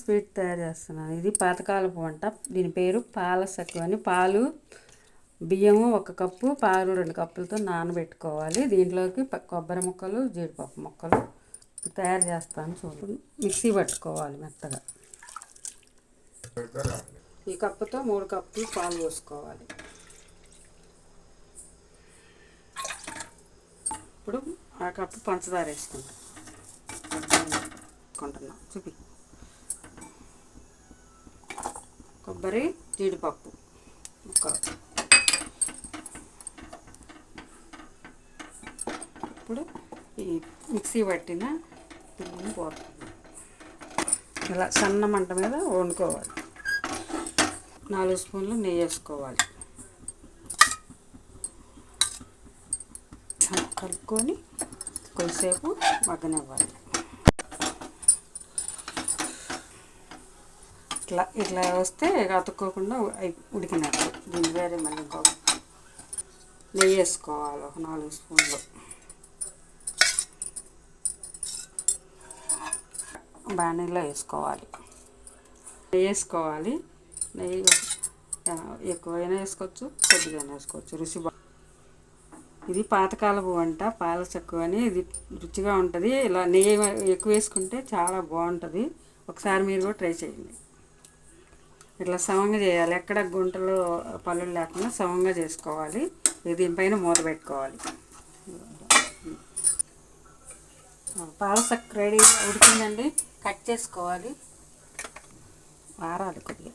Sweet తయారు చేస్తున్నాను. ఇది పాతకాలపు వంట. దీని పేరు పాల సక్కు అని. పాలు, బియ్యము 1 కప్పు, పాలు 2 కప్పులతో నానబెట్టుకోవాలి. దీంట్లోకి కొబ్బరి ముక్కలు, జీడిపప్పు ముక్కలు తయారు చేస్తాను. చూడండి, మిక్సీ పట్టుకోవాలి మెత్తగా. ఈ కప్పుతో 3 కప్పులు పాలు పోసుకోవాలి. ఇప్పుడు ఆ కప్పు పంచదార వేసుకుంటున్నాం. చూపి. కొబ్బరి, జీడిపప్పు ముక్కలు. ఇప్పుడు ఈ మిక్సీ పట్టిన పిండిని పోతుంది. ఇలా సన్న మంట మీద వండుకోవాలి. 4 స్పూన్లు నెయ్యి వేసుకోవాలి. కలుపుకొని కొద్దిసేపు మగ్గనివ్వాలి. ఇట్లా వస్తే అతుక్కోకుండా ఉడికినట్టు. దీన్ని వేరే మళ్ళీ ఇంకో నెయ్యి వేసుకోవాలి. ఒక 4 స్పూన్లు. బాణీలో వేసుకోవాలి. నెయ్యి వేసుకోవాలి. నెయ్యి ఎక్కువైనా వేసుకోవచ్చు, కొద్దిగానే వేసుకోవచ్చు. రుచి ఇది పాతకాలపు వంట, పాల సక్కు అని. ఇది రుచిగా ఉంటుంది. ఇలా నెయ్యి ఎక్కువ వేసుకుంటే చాలా బాగుంటుంది. ఒకసారి మీరు కూడా ట్రై చేయండి. ఇట్లా సమంగా చేయాలి. ఎక్కడ గుంటలు పళ్ళు లేకుండా సమంగా చేసుకోవాలి. దీనిపైన మూత పెట్టుకోవాలి. పాల సక్కు రెడీ ఉడికిందండి. కట్ చేసుకోవాలి. వారాలి కొద్దిగా.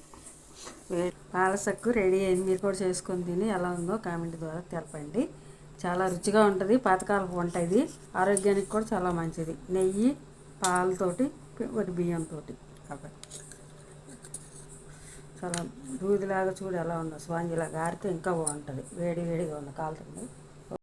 పాల సక్కు రెడీ అయింది. మీరు కూడా చేసుకొని తిని ఎలా ఉందో కామెంట్ ద్వారా తెలపండి. చాలా రుచిగా ఉంటుంది. పాతకాలపు వంట ఇది. ఆరోగ్యానికి కూడా చాలా మంచిది. నెయ్యి, పాలతోటి, బియ్యంతో కాబట్టి చాలా దూదిలాగా చూడు ఎలా ఉందో. స్పాంజిలాగా ఆరితే ఇంకా బాగుంటుంది. వేడిగా ఉంది, కాలుతుంది.